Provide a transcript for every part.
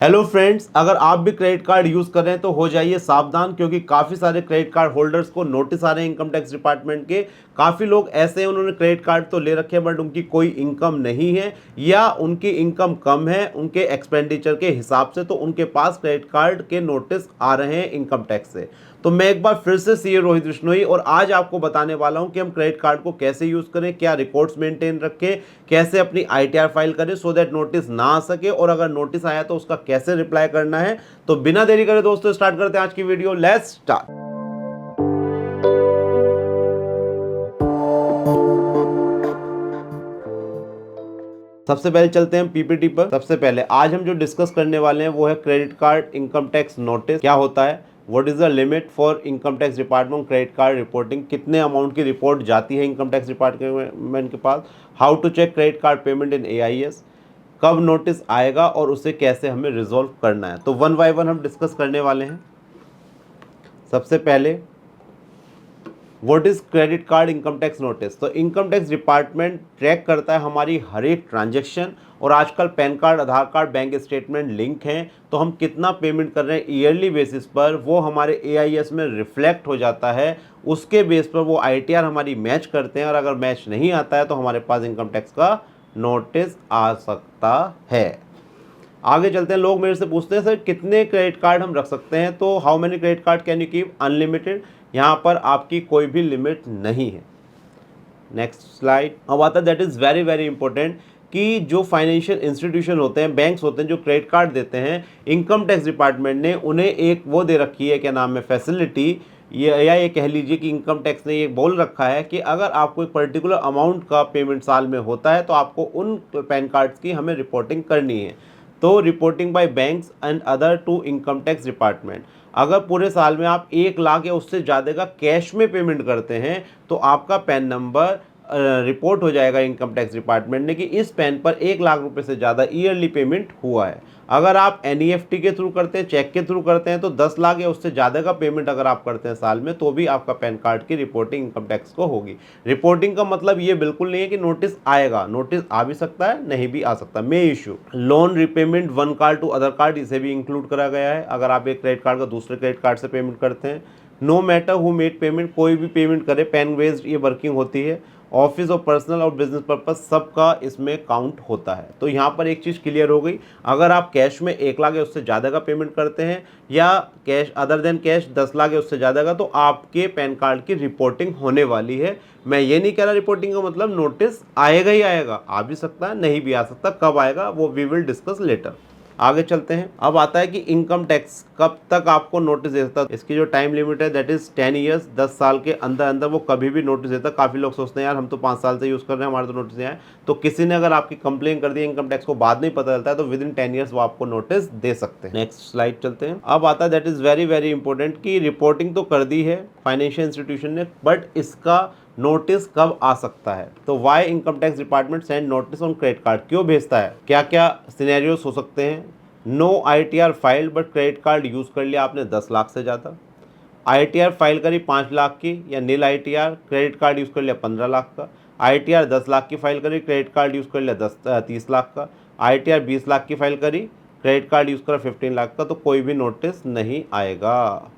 Hello friends, अगर आप भी क्रेडिट कार्ड यूज़ कर रहे हैं तो हो जाइए सावधान, क्योंकि काफ़ी सारे क्रेडिट कार्ड होल्डर्स को नोटिस आ रहे हैं इनकम टैक्स डिपार्टमेंट के। काफ़ी लोग ऐसे हैं, उन्होंने क्रेडिट कार्ड तो ले रखे हैं बट उनकी कोई इनकम नहीं है या उनकी इनकम कम है उनके एक्सपेंडिचर के हिसाब से, तो उनके पास क्रेडिट कार्ड के नोटिस आ रहे हैं इनकम टैक्स से। तो मैं एक बार फिर से सीए रोहित बिश्नोई, और आज आपको बताने वाला हूं कि हम क्रेडिट कार्ड को कैसे यूज़ करें, क्या रिकॉर्ड्स मेंटेन रखें, कैसे अपनी आईटीआर फाइल करें सो दैट नोटिस ना आ सके, और अगर नोटिस आया तो उसका कैसे रिप्लाई करना है। तो बिना देरी करे दोस्तों स्टार्ट करते हैं आज की वीडियो। Let's start. सबसे पहले चलते हैं पीपीटी पर। सबसे पहले आज हम जो डिस्कस करने वाले हैं वो है credit card income tax notice क्या होता है, what is the limit for income tax department credit card reporting, कितने अमाउंट की रिपोर्ट जाती है इनकम टैक्स डिपार्टमेंट के पास, how to check credit card payment in AIS, कब नोटिस आएगा और उसे कैसे हमें रिजॉल्व करना है। तो वन बाय वन हम डिस्कस करने वाले हैं। सबसे पहले what is credit card income tax notice. तो इनकम टैक्स डिपार्टमेंट ट्रैक करता है हमारी हर एक ट्रांजेक्शन, और आजकल पैन कार्ड, आधार कार्ड, बैंक स्टेटमेंट लिंक हैं, तो हम कितना पेमेंट कर रहे हैं ईयरली बेसिस पर वो हमारे एआईएस में रिफ्लेक्ट हो जाता है। उसके बेस पर वो आईटीआर हमारी मैच करते हैं, और अगर मैच नहीं आता है तो हमारे पास इनकम टैक्स का नोटिस आ सकता है। आगे चलते हैं। लोग मेरे से पूछते हैं सर कितने क्रेडिट कार्ड हम रख सकते हैं, तो how many credit card can you keep, unlimited. यहाँ पर आपकी कोई भी लिमिट नहीं है। Next slide. अब आता है that is very very important कि जो फाइनेंशियल इंस्टीट्यूशन होते हैं, बैंक्स होते हैं, जो क्रेडिट कार्ड देते हैं, इनकम टैक्स डिपार्टमेंट ने उन्हें एक वो दे रखी है, क्या नाम है, फैसिलिटी, ये कह लीजिए कि इनकम टैक्स ने ये बोल रखा है कि अगर आपको एक पर्टिकुलर अमाउंट का पेमेंट साल में होता है तो आपको उन पैन कार्ड्स की हमें रिपोर्टिंग करनी है। तो reporting by banks and other to income tax department. अगर पूरे साल में आप 1 लाख या उससे ज़्यादा का कैश में पेमेंट करते हैं तो आपका पैन नंबर रिपोर्ट हो जाएगा इनकम टैक्स डिपार्टमेंट ने कि इस पैन पर 1 लाख रुपए से ज़्यादा ईयरली पेमेंट हुआ है। अगर आप एनईएफटी के थ्रू करते हैं, चेक के थ्रू करते हैं, तो 10 लाख या उससे ज़्यादा का पेमेंट अगर आप करते हैं साल में तो भी आपका पैन कार्ड की रिपोर्टिंग इनकम टैक्स को होगी। रिपोर्टिंग का मतलब ये बिल्कुल नहीं है कि नोटिस आएगा, नोटिस आ भी सकता है, नहीं भी आ सकता। May issue loan repayment one card to other card, इसे भी इंक्लूड करा गया है। अगर आप एक क्रेडिट कार्ड का दूसरे क्रेडिट कार्ड से पेमेंट करते हैं, no matter who made payment, कोई भी पेमेंट करे, पैन बेस्ड ये वर्किंग होती है। ऑफिस और पर्सनल और बिजनेस पर्पस सबका इसमें काउंट होता है। तो यहाँ पर एक चीज़ क्लियर हो गई, अगर आप कैश में 1 लाख या उससे ज़्यादा का पेमेंट करते हैं या cash other than cash 10 lakh या उससे ज़्यादा का, तो आपके पैन कार्ड की रिपोर्टिंग होने वाली है। मैं ये नहीं कह रहा रिपोर्टिंग का मतलब नोटिस आएगा ही आएगा, आ भी सकता है, नहीं भी आ सकता। कब आएगा वो वी विल डिस्कस लेटर। आगे चलते हैं। अब आता है कि इनकम टैक्स कब तक आपको नोटिस देता है। इसकी जो टाइम लिमिट है दैट इज 10 ईयर्स, 10 साल के अंदर अंदर वो कभी भी नोटिस देता है। काफ़ी लोग सोचते हैं यार हम तो 5 साल से यूज़ कर रहे हैं, हमारे तो नोटिस नहीं आया। तो किसी ने अगर आपकी कंप्लेन कर दी इनकम टैक्स को, बाद नहीं पता चलता है, तो विद इन 10 ईयर्स वो आपको नोटिस दे सकते हैं। नेक्स्ट स्लाइड चलते हैं। अब आता है that is very very important कि रिपोर्टिंग तो कर दी है फाइनेंशियल इंस्टीट्यूशन ने, बट इसका नोटिस कब आ सकता है। तो why income tax department send notice on credit card, क्यों भेजता है, क्या क्या सिनेरियोस हो सकते हैं। No ITR filed but credit card use कर लिया आपने 10 लाख से ज़्यादा, आईटीआर फाइल करी 5 लाख की या नील आईटीआर, क्रेडिट कार्ड यूज़ कर लिया 15 लाख का, आईटीआर 10 लाख की फाइल करी, क्रेडिट कार्ड यूज़ कर लिया 30 लाख का, आईटीआर 20 लाख की फाइल करी, क्रेडिट कार्ड यूज़ करा 15 लाख का, तो कोई भी नोटिस नहीं आएगा,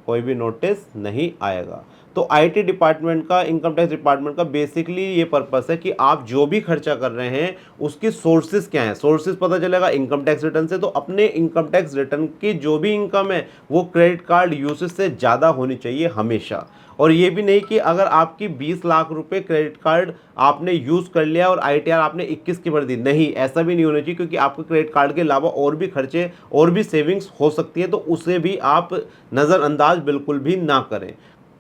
कोई भी नोटिस नहीं आएगा। तो आईटी डिपार्टमेंट का, इनकम टैक्स डिपार्टमेंट का बेसिकली ये पर्पस है कि आप जो भी खर्चा कर रहे हैं उसकी सोर्सेज क्या है। सोर्सेज पता चलेगा इनकम टैक्स रिटर्न से, तो अपने इनकम टैक्स रिटर्न की जो भी इनकम है वो क्रेडिट कार्ड यूसेज से ज़्यादा होनी चाहिए हमेशा। और ये भी नहीं कि अगर आपकी 20 लाख रुपए क्रेडिट कार्ड आपने यूज़ कर लिया और आईटीआर आपने 21 की भर दी, नहीं, ऐसा भी नहीं होना चाहिए, क्योंकि आपके क्रेडिट कार्ड के अलावा और भी खर्चे और भी सेविंग्स हो सकती है, तो उसे भी आप नज़रअंदाज बिल्कुल भी ना करें।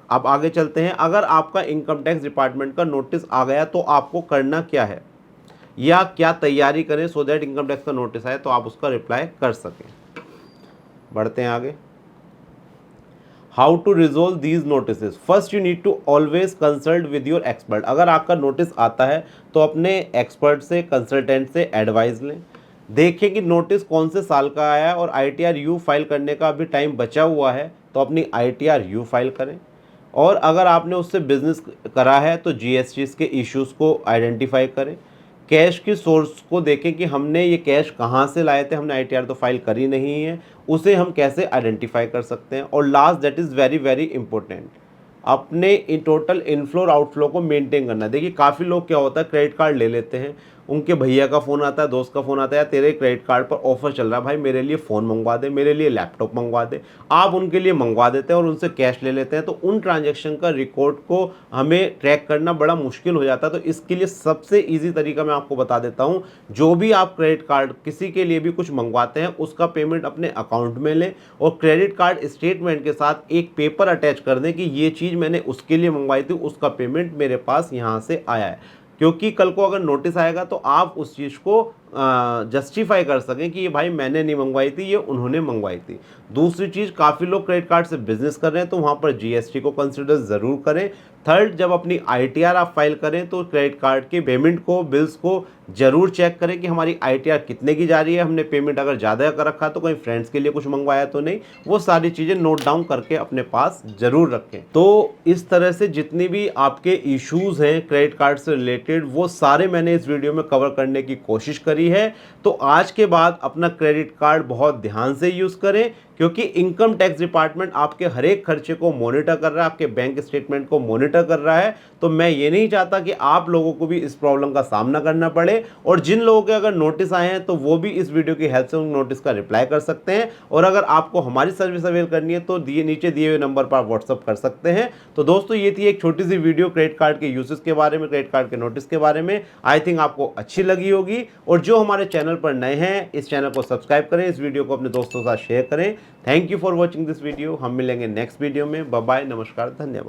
अब आगे चलते हैं। अगर आपका इनकम टैक्स डिपार्टमेंट का नोटिस आ गया तो आपको करना क्या है या क्या तैयारी करें सो दैट इनकम टैक्स का नोटिस आए तो आप उसका रिप्लाई कर सकें। बढ़ते हैं आगे। How to resolve these notice. First you need to always consult with your expert. अगर आपका नोटिस आता है तो अपने एक्सपर्ट से, कंसल्टेंट से एडवाइस लें। देखें कि नोटिस कौन से साल का आया है और आईटीआर यू फाइल करने का अभी टाइम बचा हुआ है तो अपनी आईटीआर यू फाइल करें। और अगर आपने उससे बिजनेस करा है तो जीएसटी के इश्यूज़ को आइडेंटिफाई करें। कैश की सोर्स को देखें कि हमने ये कैश कहाँ से लाए थे, हमने आईटीआर तो फाइल करी नहीं है, उसे हम कैसे आइडेंटिफाई कर सकते हैं। और last that is very very important, अपने इन टोटल इनफ्लो और आउटफ्लो को मेंटेन करना। देखिए काफ़ी लोग क्या होता है क्रेडिट कार्ड ले लेते हैं, उनके भैया का फ़ोन आता है, दोस्त का फ़ोन आता है, या तेरे क्रेडिट कार्ड पर ऑफर चल रहा है, भाई मेरे लिए फ़ोन मंगवा दे, मेरे लिए लैपटॉप मंगवा दे। आप उनके लिए मंगवा देते हैं और उनसे कैश ले लेते हैं, तो उन ट्रांजैक्शन का रिकॉर्ड को हमें ट्रैक करना बड़ा मुश्किल हो जाता है। तो इसके लिए सबसे ईजी तरीका मैं आपको बता देता हूँ, जो भी आप क्रेडिट कार्ड किसी के लिए भी कुछ मंगवाते हैं उसका पेमेंट अपने अकाउंट में लें और क्रेडिट कार्ड स्टेटमेंट के साथ एक पेपर अटैच कर दें कि ये चीज़ मैंने उसके लिए मंगवाई थी, उसका पेमेंट मेरे पास यहाँ से आया है। क्योंकि कल को अगर नोटिस आएगा तो आप उस चीज़ को जस्टिफाई कर सकें कि ये भाई मैंने नहीं मंगवाई थी, ये उन्होंने मंगवाई थी। दूसरी चीज़, काफ़ी लोग क्रेडिट कार्ड से बिजनेस कर रहे हैं तो वहाँ पर जीएसटी को कंसिडर ज़रूर करें। थर्ड, जब अपनी आईटीआर आप फाइल करें तो क्रेडिट कार्ड के पेमेंट को, बिल्स को जरूर चेक करें कि हमारी आईटीआर कितने की जा रही है, हमने पेमेंट अगर ज़्यादा कर रखा तो कहीं फ्रेंड्स के लिए कुछ मंगवाया तो नहीं। वो सारी चीज़ें नोट डाउन करके अपने पास जरूर रखें। तो इस तरह से जितनी भी आपके इश्यूज़ हैं क्रेडिट कार्ड से रिलेटेड, वो सारे मैंने इस वीडियो में कवर करने की कोशिश करी है। तो आज के बाद अपना क्रेडिट कार्ड बहुत ध्यान से यूज़ करें, क्योंकि इनकम टैक्स डिपार्टमेंट आपके हर एक खर्चे को मॉनिटर कर रहा है, आपके बैंक स्टेटमेंट को मॉनिटर कर रहा है। तो मैं ये नहीं चाहता कि आप लोगों को भी इस प्रॉब्लम का सामना करना पड़े। और जिन लोगों के अगर नोटिस आए हैं तो वो भी इस वीडियो की हेल्प से उन नोटिस का रिप्लाई कर सकते हैं। और अगर आपको हमारी सर्विस अवेल करनी है तो नीचे दिए हुए नंबर पर आप व्हाट्सअप कर सकते हैं। तो दोस्तों, ये थी एक छोटी सी वीडियो क्रेडिट कार्ड के यूसेस के बारे में, क्रेडिट कार्ड के नोटिस के बारे में। आई थिंक आपको अच्छी लगी होगी। और जो हमारे चैनल पर नए हैं, इस चैनल को सब्सक्राइब करें, इस वीडियो को अपने दोस्तों के साथ शेयर करें। Thank you for watching this video. हम मिलेंगे नेक्स्ट वीडियो में। बाय बाय, नमस्कार, धन्यवाद।